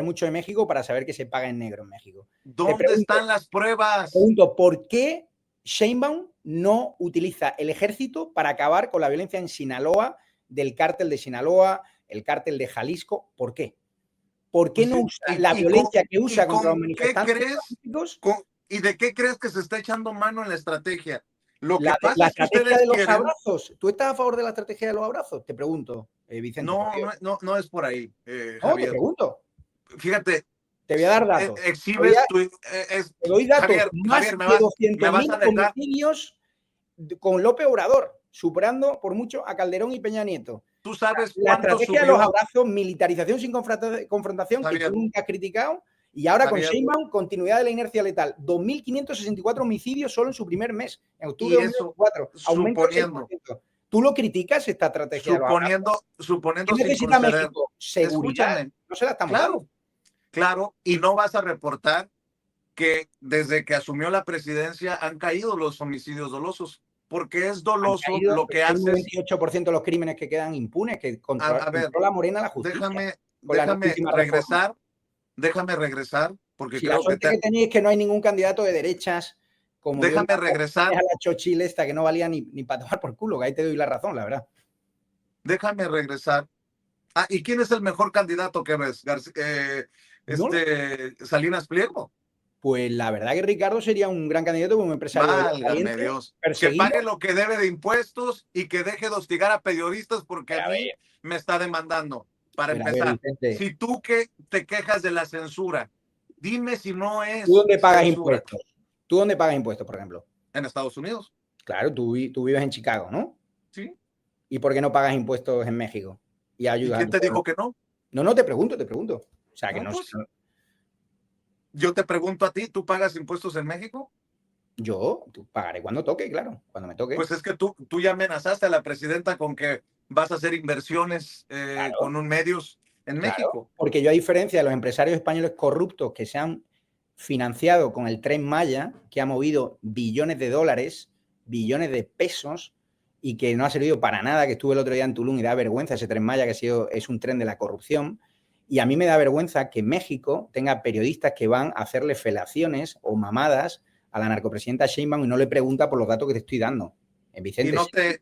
mucho de México para saber que se paga en negro en México. ¿Dónde están las pruebas? Pregunto, ¿por qué Sheinbaum no utiliza el ejército para acabar con la violencia en Sinaloa, del cártel de Sinaloa, el cártel de Jalisco? ¿Por qué? ¿Por qué no usa la violencia que usa contra los manifestantes? ¿Y de qué crees que se está echando mano en la estrategia? Lo que La pasa es que estrategia ustedes de los quieren... abrazos. ¿Tú estás a favor de la estrategia de los abrazos? Te pregunto, Vicente. No es por ahí, No, Javier. te pregunto. Fíjate. Te voy a dar datos. Exhibes tu... te doy datos. Javier, Más me de vas a 200.000 dejar... homicidios con López Obrador, superando por mucho a Calderón y Peña Nieto. ¿Tú sabes la estrategia de los abrazos, militarización sin confrontación, Javier, que tú nunca has criticado, y ahora Javier, con Sheinbaum, continuidad de la inercia letal. 2.564 homicidios solo en su primer mes, en octubre de 2024. Aumento del 6%. ¿Tú lo criticas esta estrategia? Suponiendo ¿Qué necesita México? Seguridad. Escúchame. No se la estamos dando. Claro, y no vas a reportar que desde que asumió la presidencia han caído los homicidios dolosos, porque es doloso lo que hace. El 98% de los crímenes que quedan impunes, que controla Morena la justicia. Déjame regresar, porque si creo la suerte que tenéis es que no hay ningún candidato de derechas como déjame regresar a la Chochile esta que no valía ni para tomar por culo, que ahí te doy la razón, la verdad. Déjame regresar. ¿Y quién es el mejor candidato que ves? Salinas Pliego. Pues la verdad que Ricardo sería un gran candidato como empresario. Válgame Dios. Que pague lo que debe de impuestos y que deje de hostigar a periodistas porque a mí me está demandando. Para empezar, si tú que te quejas de la censura, dime si no es. ¿Tú dónde pagas impuestos? ¿Tú dónde pagas impuestos, por ejemplo? En Estados Unidos. Claro, tú vives en Chicago, ¿no? Sí. ¿Y por qué no pagas impuestos en México? ¿Y quién te dijo que no? No, te pregunto. O sea, que no pues, yo te pregunto a ti, ¿tú pagas impuestos en México? Yo pagaré cuando toque, claro, cuando me toque. Pues es que tú ya amenazaste a la presidenta con que vas a hacer inversiones con un medios en México. Porque yo, a diferencia de los empresarios españoles corruptos que se han financiado con el Tren Maya, que ha movido billones de dólares, billones de pesos, y que no ha servido para nada, que estuve el otro día en Tulum y da vergüenza ese Tren Maya, que es un tren de la corrupción. Y a mí me da vergüenza que México tenga periodistas que van a hacerle felaciones o mamadas a la narcopresidenta Sheinbaum y no le pregunta por los datos que te estoy dando. Vicente,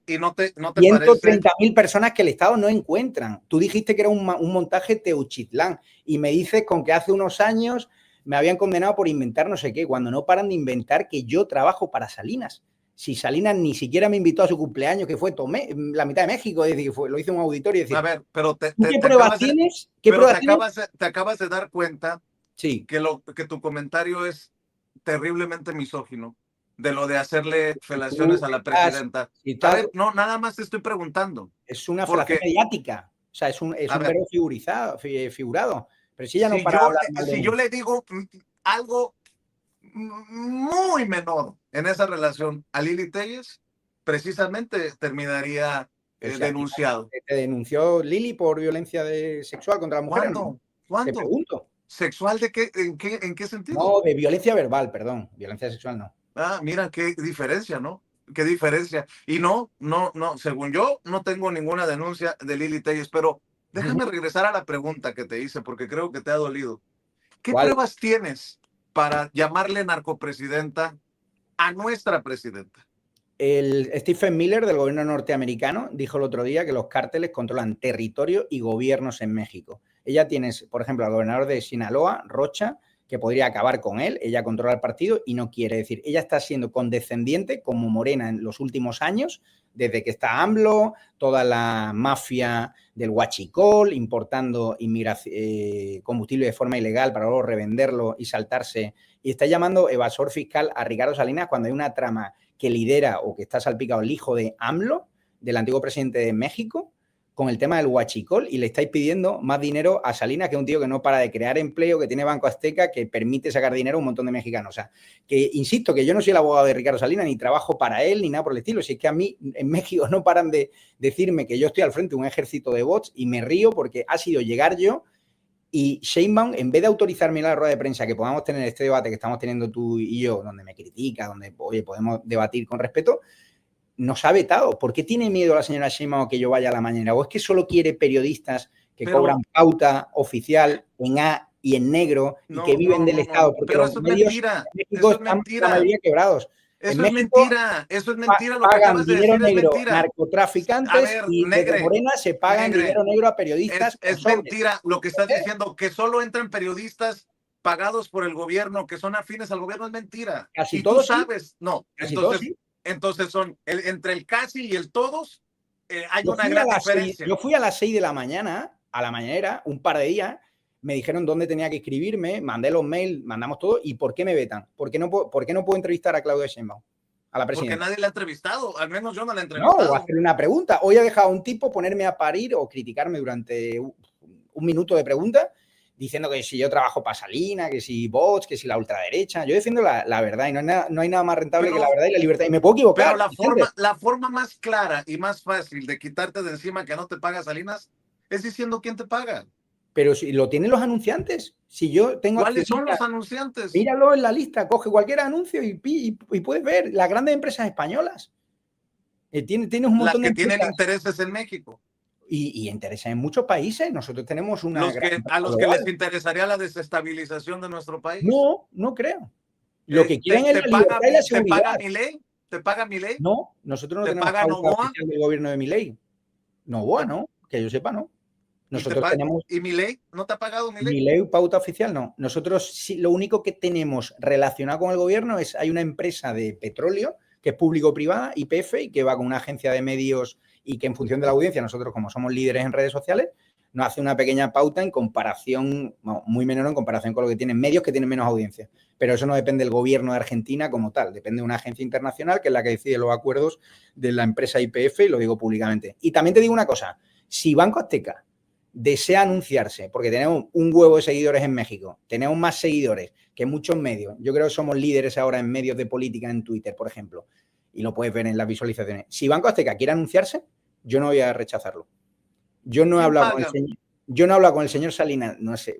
y no te 130.000 personas que el Estado no encuentran. Tú dijiste que era un montaje Teuchitlán y me dices con que hace unos años me habían condenado por inventar no sé qué, cuando no paran de inventar que yo trabajo para Salinas. Si Salinas ni siquiera me invitó a su cumpleaños, que fue Tomé, la mitad de México, es decir, lo hizo un auditorio. Es decir, a ver, pero ¿qué pruebas tienes? Te acabas de dar cuenta que tu comentario es terriblemente misógino, de lo de hacerle felaciones a la presidenta. A ver, no, nada más te estoy preguntando. Es una felación mediática. O sea, es un verbo figurado. Pero si ella no para hablar mal de si yo le digo algo muy menor en esa relación a Lili Téllez, precisamente terminaría denunciado. ¿Te denunció Lili por violencia sexual contra la mujer? ¿Cuándo? Te pregunto. ¿Sexual de qué? ¿En qué sentido? No, de violencia verbal, perdón. Violencia sexual no. Mira qué diferencia, ¿no? Qué diferencia. Y no, según yo, no tengo ninguna denuncia de Lili Téllez, pero déjame regresar a la pregunta que te hice, porque creo que te ha dolido. ¿Qué pruebas tienes para llamarle narcopresidenta a nuestra presidenta? El Stephen Miller del gobierno norteamericano dijo el otro día que los cárteles controlan territorio y gobiernos en México. Ella tiene, por ejemplo, al gobernador de Sinaloa, Rocha, que podría acabar con él. Ella controla el partido y no quiere. decir, ella está siendo condescendiente como Morena en los últimos años, desde que está AMLO, toda la mafia del huachicol, importando combustible de forma ilegal para luego revenderlo y saltarse. Y está llamando evasor fiscal a Ricardo Salinas cuando hay una trama que lidera o que está salpicado el hijo de AMLO, del antiguo presidente de México, con el tema del huachicol, y le estáis pidiendo más dinero a Salinas, que es un tío que no para de crear empleo, que tiene Banco Azteca, que permite sacar dinero a un montón de mexicanos. O sea, que insisto, que yo no soy el abogado de Ricardo Salinas, ni trabajo para él, ni nada por el estilo. Si es que a mí en México no paran de decirme que yo estoy al frente de un ejército de bots y me río porque ha sido llegar yo y Sheinbaum, en vez de autorizarme a la rueda de prensa que podamos tener este debate que estamos teniendo tú y yo, donde me critica, donde podemos debatir con respeto, nos ha vetado. ¿Por qué tiene miedo la señora Sheinbaum que yo vaya a la mañana? ¿O es que solo quiere periodistas que cobran pauta oficial en y en negro y que No, viven no, del no, Estado, no. porque Pero los eso es medios mentira. en México Eso es están la mentira. mayoría quebrados. En Eso es México mentira. Eso es mentira. Lo que pagan acabas de dinero decir es negro mentira. A narcotraficantes ver, y desde negre, Morena se pagan negre. dinero negro a periodistas con Es sobres. mentira lo que estás ¿Eh? diciendo, que solo entran periodistas pagados por el gobierno, que son afines al gobierno, es mentira. Casi Y tú todos sí, sabes, no, casi todos sí. entonces son, entre el casi y el todos, hay Yo una fui a gran las 6, diferencia. yo fui a las 6 de la mañana, a la mañanera, un par de días, me dijeron dónde tenía que inscribirme, mandé los mails, mandamos todo, y ¿por qué me vetan? ¿Por qué no puedo entrevistar a Claudia Sheinbaum, a la Porque presidenta? nadie la ha entrevistado, al menos yo no la he No, o entrevistado. hacerle una pregunta. Hoy ha dejado a un tipo ponerme a parir o criticarme durante un minuto de pregunta, diciendo que si yo trabajo para Salina, que si bots, que si la ultraderecha. Yo defiendo la verdad y no hay nada más rentable que la verdad y la libertad. Y me puedo Pero equivocar. la forma más clara y más fácil de quitarte de encima que no te paga Salinas es diciendo quién te paga. Pero si lo tienen los anunciantes, si yo tengo ¿Cuáles son accionistas, los anunciantes? míralo en la lista, coge cualquier anuncio y puedes ver las grandes empresas españolas. Tienes un Las montón de que tienen empresas intereses en México. y interesan en muchos países. Nosotros tenemos una gran A empresa los que les global. interesaría la desestabilización de nuestro país. No, no creo. Lo que quieren es ¿Te la paga, libertad y la te paga seguridad. mi ley? ¿Te paga mi ley? No, nosotros no ¿Te tenemos paga pauta Novoa? oficial del gobierno de Milei. Novoa, Bueno, no, que yo sepa, no. ¿y, Nosotros tenemos ¿y mi ley? ¿No te ha pagado mi ley? Milei, pauta oficial, no. Nosotros sí, lo único que tenemos relacionado con el gobierno es, hay una empresa de petróleo que es público-privada, YPF, y que va con una agencia de medios y que en función de la audiencia, nosotros como somos líderes en redes sociales, nos hace una pequeña pauta en comparación, no, muy menor en comparación con lo que tienen medios que tienen menos audiencia. Pero eso no depende del gobierno de Argentina como tal, depende de una agencia internacional que es la que decide los acuerdos de la empresa YPF, y lo digo públicamente. Y también te digo una cosa, si Banco Azteca desea anunciarse, porque tenemos un huevo de seguidores en México, tenemos más seguidores que muchos medios, yo creo que somos líderes ahora en medios de política en Twitter, por ejemplo, y lo puedes ver en las visualizaciones. Si Banco Azteca quiere anunciarse, yo no voy a rechazarlo. Yo no he hablado con el señor, yo no he hablado con el señor Salinas, no sé,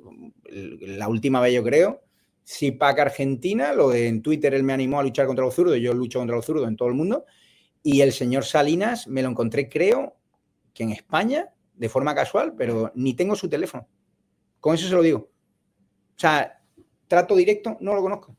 la última vez yo creo, si PAC Argentina, lo de en Twitter él me animó a luchar contra los zurdos, yo lucho contra los zurdos en todo el mundo, y el señor Salinas me lo encontré, creo, que en España, de forma casual, pero ni tengo su teléfono. Con eso se lo digo. O sea, trato directo, no lo conozco.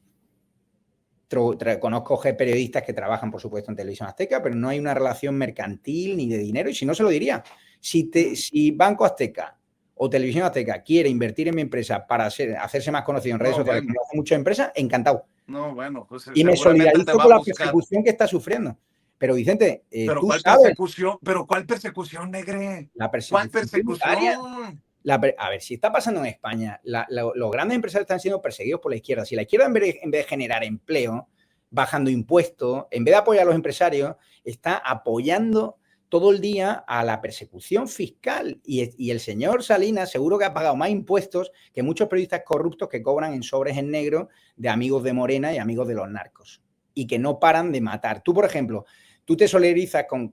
Conozco periodistas que trabajan, por supuesto, en Televisión Azteca, pero no hay una relación mercantil ni de dinero, y si no, se lo diría. Si Banco Azteca o Televisión Azteca quiere invertir en mi empresa para hacerse más conocido en redes sociales, como hace muchas empresas, encantado. No, bueno, pues y me solidarizo con la persecución que está sufriendo. Pero Vicente, ¿pero tú cuál sabes. Persecución? ¿Pero cuál persecución, negre? La persecución. ¿Cuál persecución? A ver, si está pasando en España, los grandes empresarios están siendo perseguidos por la izquierda. Si la izquierda, en vez de generar empleo, bajando impuestos, en vez de apoyar a los empresarios, está apoyando todo el día a la persecución fiscal. Y el señor Salinas seguro que ha pagado más impuestos que muchos periodistas corruptos que cobran en sobres en negro de amigos de Morena y amigos de los narcos. Y que no paran de matar. Tú, por ejemplo, ¿tú te solidarizas con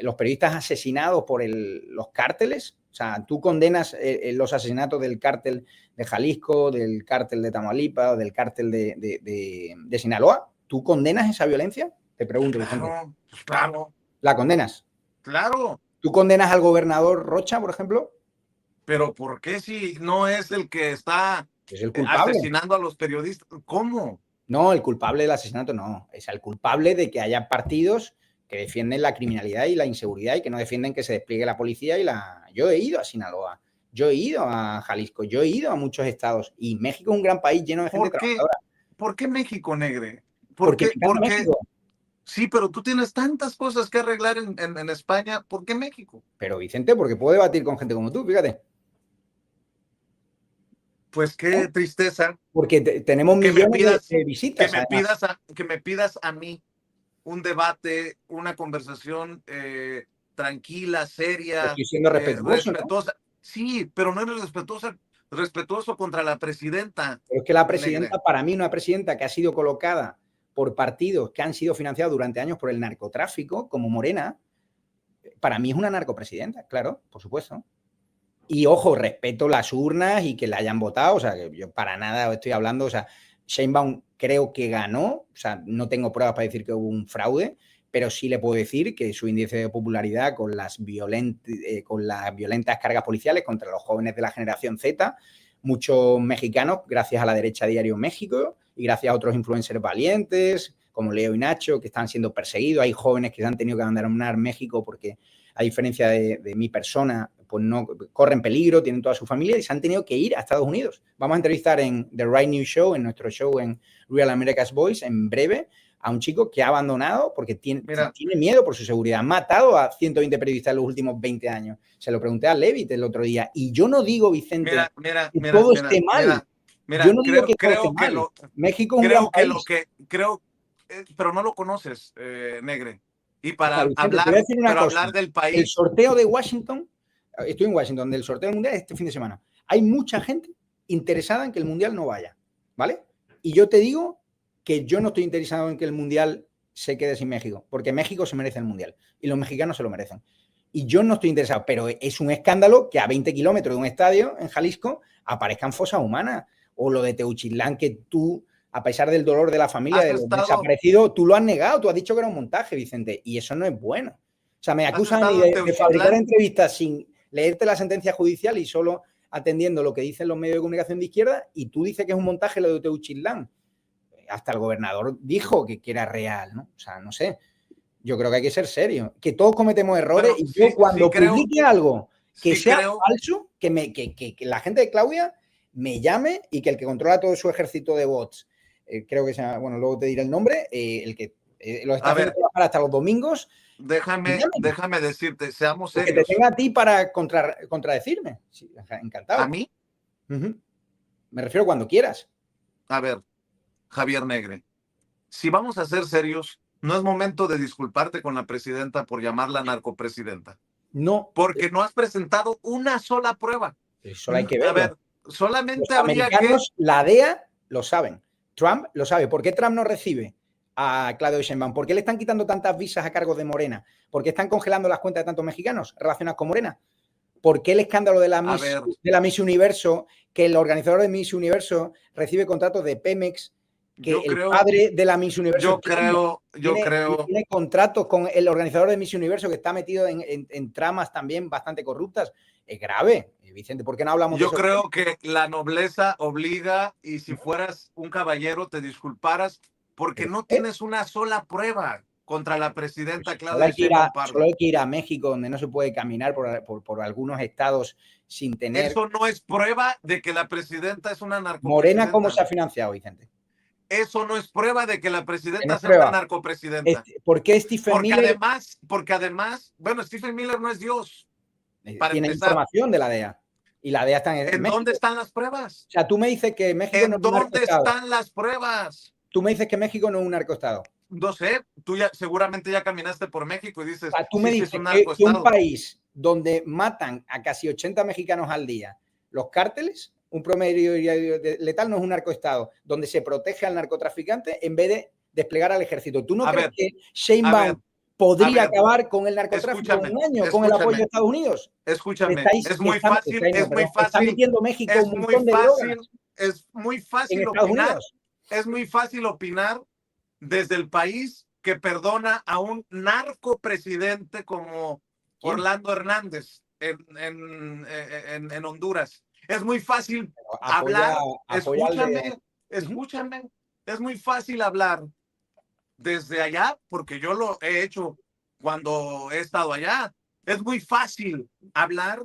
los periodistas asesinados por los cárteles? O sea, ¿tú condenas los asesinatos del cártel de Jalisco, del cártel de Tamaulipas, del cártel de Sinaloa? ¿Tú condenas esa violencia? Te pregunto, Vicente. Claro, claro. ¿La condenas? Claro. ¿Tú condenas al gobernador Rocha, por ejemplo? ¿Pero por qué si no es el que está Es el culpable. asesinando a los periodistas? ¿Cómo? No, el culpable del asesinato no. Es el culpable de que haya partidos que defienden la criminalidad y la inseguridad y que no defienden que se despliegue la policía y la... Yo he ido a Sinaloa, yo he ido a Jalisco, yo he ido a muchos estados y México es un gran país lleno de gente trabajadora. ¿Por qué México, negre? Porque México. Sí, pero tú tienes tantas cosas que arreglar en España. ¿Por qué México? Pero Vicente, porque puedo debatir con gente como tú, fíjate. Pues qué tristeza. Porque tenemos millones de visitas. Que me pidas a mí un debate, una conversación tranquila, seria, estoy siendo respetuoso, respetuosa. ¿No? Sí, pero no eres respetuoso contra la presidenta. Pero es que la presidenta, negra, para mí, una presidenta que ha sido colocada por partidos que han sido financiados durante años por el narcotráfico, como Morena, para mí es una narcopresidenta, claro, por supuesto. Y ojo, respeto las urnas y que la hayan votado, o sea, que yo para nada estoy hablando, o sea, Sheinbaum creo que ganó, o sea, no tengo pruebas para decir que hubo un fraude, pero sí le puedo decir que su índice de popularidad con las violentas cargas policiales contra los jóvenes de la generación Z muchos mexicanos, gracias a la derecha Diario México y gracias a otros influencers valientes, como Leo y Nacho, que están siendo perseguidos. Hay jóvenes que se han tenido que abandonar México porque, a diferencia de mi persona, pues no corren peligro, tienen toda su familia y se han tenido que ir a Estados Unidos. Vamos a entrevistar en The Right News Show, en nuestro show en Real America's Voice, en breve, a un chico que ha abandonado porque tiene miedo por su seguridad. Ha matado a 120 periodistas en los últimos 20 años. Se lo pregunté a Levitt el otro día. Y yo no digo, Vicente, que todo esté mal. Yo no digo que todo esté mal. México es un gran país. Pero no lo conoces, Negre. Y para Vicente, hablar del país. El sorteo de Washington, estoy en Washington, del sorteo del Mundial este fin de semana. Hay mucha gente interesada en que el Mundial no vaya, ¿vale? Y yo te digo que yo no estoy interesado en que el Mundial se quede sin México, porque México se merece el Mundial y los mexicanos se lo merecen. Y yo no estoy interesado, pero es un escándalo que a 20 kilómetros de un estadio en Jalisco aparezcan fosas humanas. O lo de Teuchitlán, que tú, a pesar del dolor de la familia, de los desaparecidos, tú lo has negado, tú has dicho que era un montaje, Vicente, y eso no es bueno. O sea, me acusan a mí de fabricar entrevistas sin leerte la sentencia judicial y solo atendiendo lo que dicen los medios de comunicación de izquierda, y tú dices que es un montaje lo de Teuchitlán. Hasta el gobernador dijo que era real, ¿no? O sea, no sé. Yo creo que hay que ser serio. Que todos cometemos errores, y yo cuando publique algo que sea falso, que la gente de Claudia me llame y que el que controla todo su ejército de bots, creo que se llama, bueno, luego te diré el nombre, el que lo está haciendo trabajar hasta los domingos. Déjame decirte, seamos serios. Que te tenga a ti para contradecirme. Sí, encantado. ¿A mí? Me refiero cuando quieras. A ver, Javier Negre, si vamos a ser serios, no es momento de disculparte con la presidenta por llamarla narcopresidenta. No. Porque no has presentado una sola prueba. Solo hay que verlo. A ver, solamente los americanos, la DEA lo saben. Trump lo sabe. ¿Por qué Trump no recibe a Claudio Sheinbaum? ¿Por qué le están quitando tantas visas a cargo de Morena? ¿Por qué están congelando las cuentas de tantos mexicanos relacionadas con Morena? ¿Por qué el escándalo de la Miss Universo, que el organizador de Miss Universo recibe contratos de Pemex, que padre de la Miss Universo tiene contratos con el organizador de Miss Universo, que está metido en tramas también bastante corruptas? Es grave, Vicente. ¿Por qué no hablamos de eso? Yo creo que la nobleza obliga, y si fueras un caballero te disculparas, porque no tienes una sola prueba contra la presidenta Claudia Sheinbaum Pardo. Solo hay que ir a México, donde no se puede caminar por algunos estados sin tener... Eso no es prueba de que la presidenta es una narcopresidenta. Morena, ¿cómo se ha financiado, Vicente? Eso no es prueba de que la presidenta sea una narcopresidenta. ¿Por qué Stephen Miller? Porque además, bueno, Stephen Miller no es Dios. Tiene información de la DEA. Y la DEA está en México. ¿Dónde están las pruebas? O sea, tú me dices que México no es un narcoestado. ¿Dónde están las pruebas? Tú me dices que México no es un narcoestado. No sé, tú ya seguramente ya caminaste por México y dices... O sea, tú me dices que un país donde matan a casi 80 mexicanos al día los cárteles, un promedio letal, no es un narcoestado, donde se protege al narcotraficante en vez de desplegar al ejército. ¿Tú no crees que Sheinbaum podría acabar con el narcotráfico en un año con el apoyo de Estados Unidos? Escúchame, es muy fácil. Está metiendo México un montón de drogas. Es muy fácil opinar. Es muy fácil opinar desde el país que perdona a un narcopresidente como Orlando Hernández en Honduras. Es muy fácil hablar. Escúchame. Es muy fácil hablar desde allá, porque yo lo he hecho cuando he estado allá. Es muy fácil hablar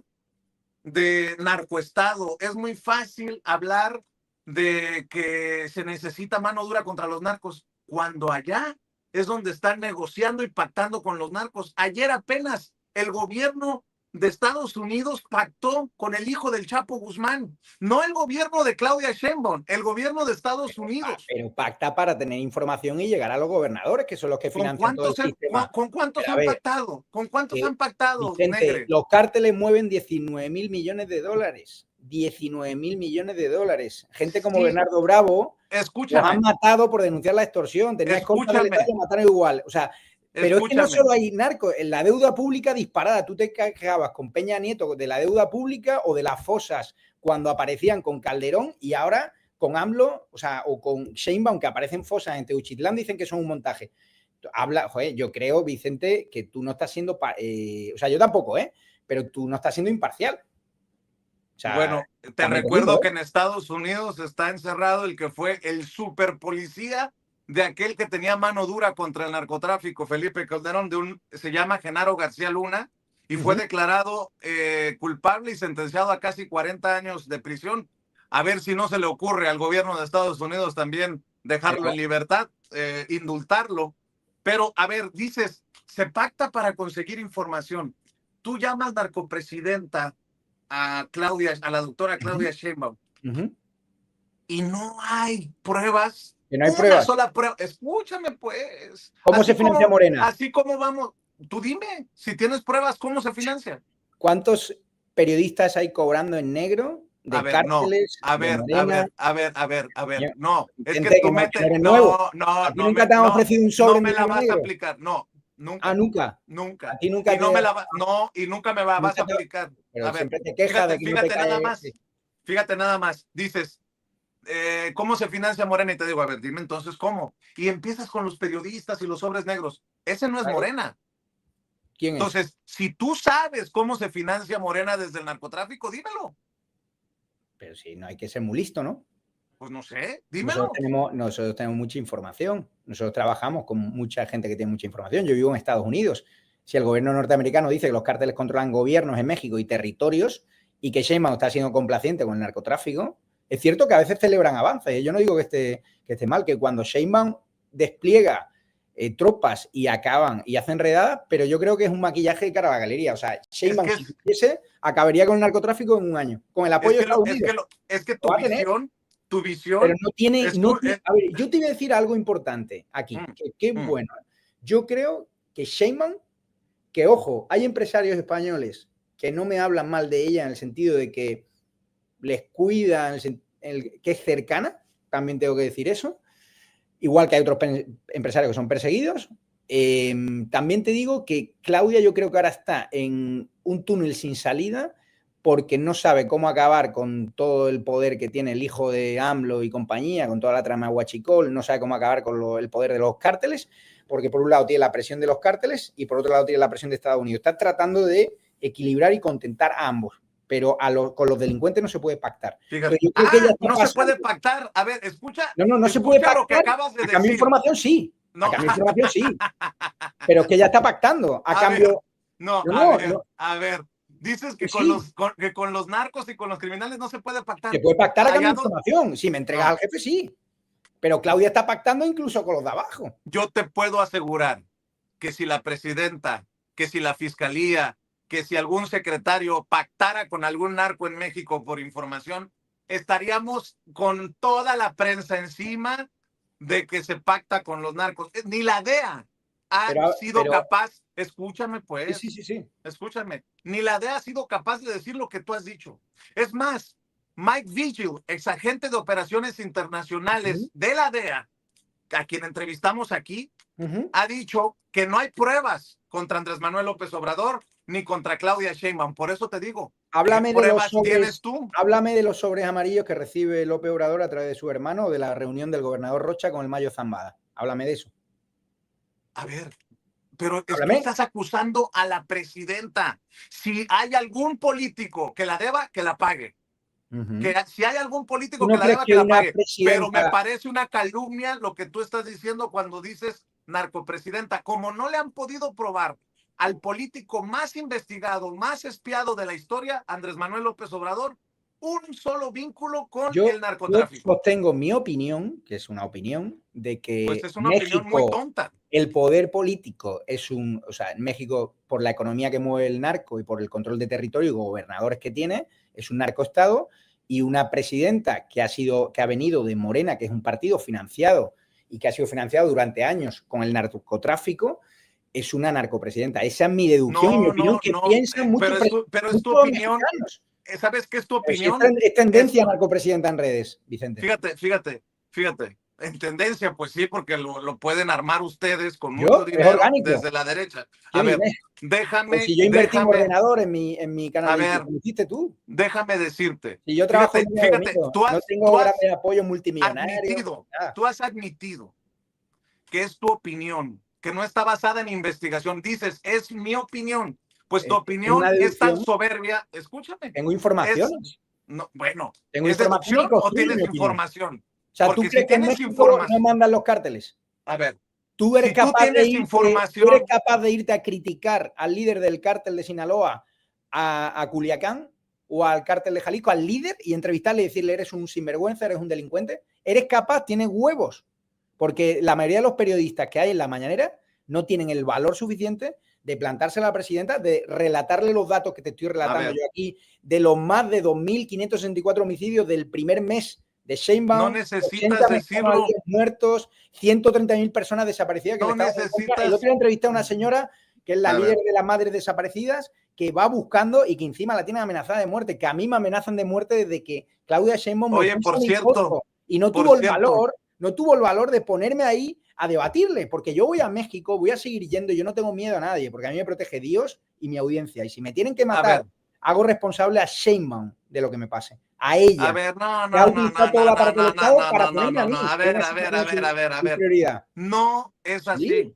de narcoestado. Es muy fácil hablar de que se necesita mano dura contra los narcos, cuando allá es donde están negociando y pactando con los narcos. Ayer apenas el gobierno de Estados Unidos pactó con el hijo del Chapo Guzmán, no el gobierno de Claudia Sheinbaum, el gobierno de Estados Unidos. Pero pacta para tener información y llegar a los gobernadores, que son los que financian todo el sistema. ¿Con cuántos han pactado? ¿Con cuántos han pactado, Negre? Los cárteles mueven 19.000 millones de dólares. 19.000 millones de dólares. Gente como Bernardo Bravo los han matado por denunciar la extorsión. Tenías contra de matar igual. O sea, pero es que no solo hay narcos, en la deuda pública disparada. Tú te quejabas con Peña Nieto de la deuda pública o de las fosas cuando aparecían con Calderón, y ahora con AMLO, o con Sheinbaum, que aparecen fosas en Teuchitlán, dicen que son un montaje. Yo creo, Vicente, que tú no estás siendo, yo tampoco, pero tú no estás siendo imparcial. O sea, bueno, te también te recuerdo digo, que en Estados Unidos está encerrado el que fue el super policía de aquel que tenía mano dura contra el narcotráfico, Felipe Calderón, se llama Genaro García Luna, y fue declarado culpable y sentenciado a casi 40 años de prisión. A ver si no se le ocurre al gobierno de Estados Unidos también dejarlo en libertad, indultarlo. Pero, a ver, dices, se pacta para conseguir información. Tú llamas narcopresidenta a Claudia, a la doctora Claudia Sheinbaum, y no hay pruebas, que no hay una pruebas. sola prueba. Escúchame, pues. ¿Cómo se financia Morena? Así como vamos, tú dime, si tienes pruebas, ¿cómo se financia? ¿Cuántos periodistas hay cobrando en negro A de ver, no. cárteles, A de ver, a Morena? ver, a ver, a ver, a ver. No, es que Gente tú que no metes, eres nuevo. no, no, ¿A ti nunca te han no, ofrecido un no sobre en me la dinero vas a negro? aplicar. No, Ah, nunca, nunca. A nunca. ti nunca Y no te. me la no, y nunca me la vas Nunca a te, aplicar. A pero ver, siempre te quejas de que no te cae. fíjate nada más. Dices, ¿cómo se financia Morena? Y te digo, a ver, dime entonces cómo. Y empiezas con los periodistas y los sobres negros. Ese no es Morena. ¿Quién es? Entonces, si tú sabes cómo se financia Morena desde el narcotráfico, dímelo. Pero si no hay que ser muy listo, ¿no? Pues no sé, dímelo. Nosotros tenemos mucha información. Nosotros trabajamos con mucha gente que tiene mucha información. Yo vivo en Estados Unidos. Si el gobierno norteamericano dice que los cárteles controlan gobiernos en México y territorios y que Sheinbaum está siendo complaciente con el narcotráfico, es cierto que a veces celebran avances. Yo no digo que esté mal, que cuando Sheinbaum despliega tropas y acaban y hacen redadas, pero yo creo que es un maquillaje de cara a la galería. O sea, Sheinbaum, si quisiese, acabaría con el narcotráfico en un año, con el apoyo de Estados Unidos. Es que Lo va a tener. tu visión. Pero no tiene. A ver, yo te voy a decir algo importante aquí, que es bueno. Yo creo que Sheinbaum, que ojo, hay empresarios españoles que no me hablan mal de ella en el sentido de que les cuida, que es cercana, también tengo que decir eso, igual que hay otros empresarios que son perseguidos. También te digo que Claudia yo creo que ahora está en un túnel sin salida porque no sabe cómo acabar con todo el poder que tiene el hijo de AMLO y compañía, con toda la trama Huachicol, no sabe cómo acabar con el poder de los cárteles, porque por un lado tiene la presión de los cárteles y por otro lado tiene la presión de Estados Unidos. Está tratando de equilibrar y contentar a ambos, pero con los delincuentes no se puede pactar. Fíjate, no se puede pactar. A ver, escucha. No se puede pactar. Lo que acabas de a cambio de información sí. No. A cambio de información sí. Pero es que ya está pactando. A cambio. A ver. Dices que, que con los narcos y con los criminales no se puede pactar. Se puede pactar a cambio de información. Si me entregas al jefe, sí. Pero Claudia está pactando incluso con los de abajo. Yo te puedo asegurar que si la presidenta, que si la fiscalía, que si algún secretario pactara con algún narco en México por información, estaríamos con toda la prensa encima de que se pacta con los narcos. Ni la DEA ha sido capaz, escúchame pues, sí. Escúchame, ni la DEA ha sido capaz de decir lo que tú has dicho. Es más, Mike Vigil, exagente de operaciones internacionales de la DEA, a quien entrevistamos aquí, ha dicho que no hay pruebas contra Andrés Manuel López Obrador ni contra Claudia Sheinbaum. Por eso te digo, ¿qué pruebas tienes tú? Háblame de los sobres amarillos que recibe López Obrador a través de su hermano o de la reunión del gobernador Rocha con el Mayo Zambada. Háblame de eso. A ver, pero es que estás acusando a la presidenta. Si hay algún político que la deba, que la pague. Que si hay algún político que la deba, que la pague. Pero me parece una calumnia lo que tú estás diciendo cuando dices narcopresidenta. Como no le han podido probar al político más investigado, más espiado de la historia, Andrés Manuel López Obrador, un solo vínculo con el narcotráfico. Yo sostengo mi opinión, que es una opinión, de que pues es una México, opinión muy tonta. El poder político es o sea, en México, por la economía que mueve el narco y por el control de territorio y gobernadores que tiene, es un narcoestado, y una presidenta que ha venido de Morena, que es un partido financiado y que ha sido financiado durante años con el narcotráfico, es una narcopresidenta. Esa es mi deducción y mi opinión, que piensan mucho. Pero es tu opinión. ¿Sabes qué es tu opinión? Es tendencia narcopresidenta en redes, Vicente. Fíjate. En tendencia, pues sí, porque lo pueden armar ustedes con mucho dinero desde la derecha. A ver, déjame. Pues si yo invertí en ordenador en mi canal, a ver, ¿lo hiciste tú? Déjame decirte. Si yo trabajo fíjate, no tengo obras de apoyo multimillonario. Tú has admitido que es tu opinión, que no está basada en investigación. Dices, es mi opinión. Pues tu opinión es tan soberbia. Escúchame. Tengo información. No, bueno, Tengo ¿es información deducción y o tienes opinión. información? O sea, ¿tú Porque crees si que en tienes México no información, mandan los cárteles? a ver, ¿Tú eres si tú capaz de tienes irte, información, a criticar al líder del cártel de Sinaloa a Culiacán o al cártel de Jalisco, al líder, y entrevistarle y decirle eres un sinvergüenza, eres un delincuente? ¿Eres capaz? ¿Tienes huevos? Porque la mayoría de los periodistas que hay en la mañanera no tienen el valor suficiente de plantarse a la presidenta, de relatarle los datos que te estoy relatando yo aquí, de los más de 2.564 homicidios del primer mes de no Sheinbaum, 80 necesitas mexicanos decirlo, muertos, 130.000 personas desaparecidas que le no estaban en contra. El necesitas, otro día entrevisté a una señora que es la a líder ver, de las madres desaparecidas, que va buscando y que encima la tienen amenazada de muerte, que a mí me amenazan de muerte desde que Claudia Sheinbaum me oye, puso mi foto y no tuvo el valor de ponerme ahí a debatirle, porque yo voy a México, voy a seguir yendo, yo no tengo miedo a nadie, porque a mí me protege Dios y mi audiencia, y si me tienen que a matar, ver, hago responsable a Sheinbaum de lo que me pase, a ella, no, que ha no, no, utilizado no, todo el no, no, aparato del no, no, Estado no, para no, no, ponerme a no, mí, no, a que ver, venga a ver, a como ver, a ver, a su ver, prioridad. no es así. Sí,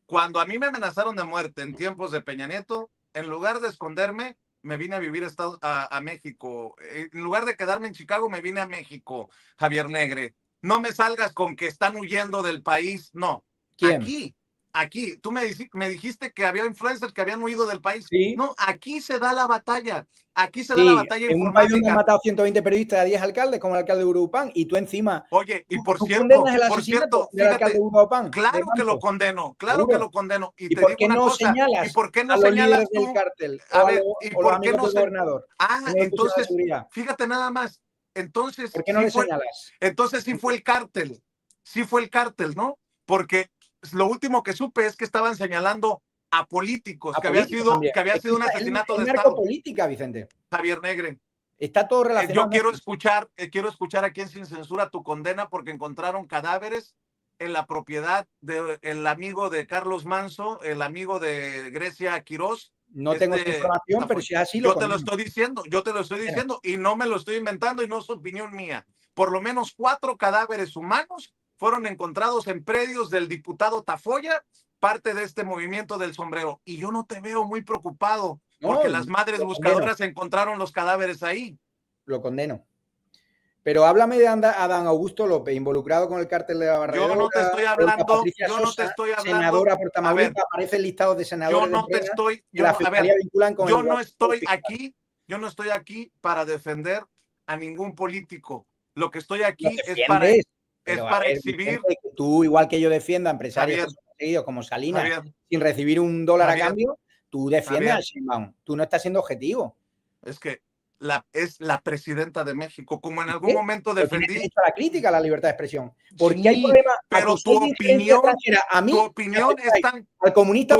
Cuando a mí me amenazaron de muerte en tiempos de Peña Nieto, en lugar de esconderme, me vine a vivir a México. En lugar de quedarme en Chicago, me vine a México, Javier Negre. No me salgas con que están huyendo del país. No, ¿quién? aquí, tú me dijiste que había influencers que habían huido del país. Sí. No, aquí se da la batalla. Aquí se da la Sí, batalla en un país donde han informática. matado 120 periodistas a 10 alcaldes, como el alcalde de Urupán, y tú encima, Oye, y ¿tú condenas el por asesinato cierto, del alcalde de fíjate, Urupán, de claro que lo Manto? condeno, claro que Seguro. lo condeno. Y ¿Y te por digo qué una no cosa, ¿y señalas por qué no a los líderes señalas del tú? cártel A ver, ¿y o los por qué amigos no del se... gobernador? Ah, Uno de puestos de entonces, seguridad. fíjate nada más, ¿Por qué no le señalas? entonces sí fue el cártel, ¿no? Porque lo último que supe es que estaban señalando a políticos, A política también. que había Es que sido un asesinato es de Estado. narcopolítica, Vicente. Javier Negre. Está todo relacionado. Yo quiero escuchar aquí en Sin Censura tu condena porque encontraron cadáveres en la propiedad del amigo de Carlos Manso, el amigo de Grecia Quirós. No tengo esa información, pero si es así, lo Yo te lo condeno. estoy diciendo, y no me lo estoy inventando y no es opinión mía. Por lo menos 4 cadáveres humanos fueron encontrados en predios del diputado Tafoya, parte de este movimiento del sombrero. Y yo no te veo muy preocupado No, porque las madres lo condeno. buscadoras encontraron los cadáveres ahí. Lo condeno. Pero háblame de Adán Augusto López, involucrado con el cártel de la Yo no te Barredora, estoy Olga hablando, Patricia Sosa, a senadora por ver, Tamaulipas, aparece en listados de senadores de Morena, que la a Fiscalía ver, vinculan con el yo no estoy aquí para defender a ningún político. Lo que estoy Lo aquí defiendes, es pero a para ver, exhibir, Vicente, que tú, igual que yo defiendo a empresarios que Javier, son perseguidos como Salinas, Javier, sin recibir $1 a Javier, cambio, tú defiendes a Javier, Sheinbaum. Tú no estás siendo objetivo. es que es la presidenta de México, como en ¿Y algún qué? momento Pero tienes defendí. derecho a la crítica, a la libertad de expresión. ¿Por qué hay Sí, problema? pero ¿Acusé de injerencia extranjera a tu mí? ¿Me opinión es afectáis? tan, Al comunista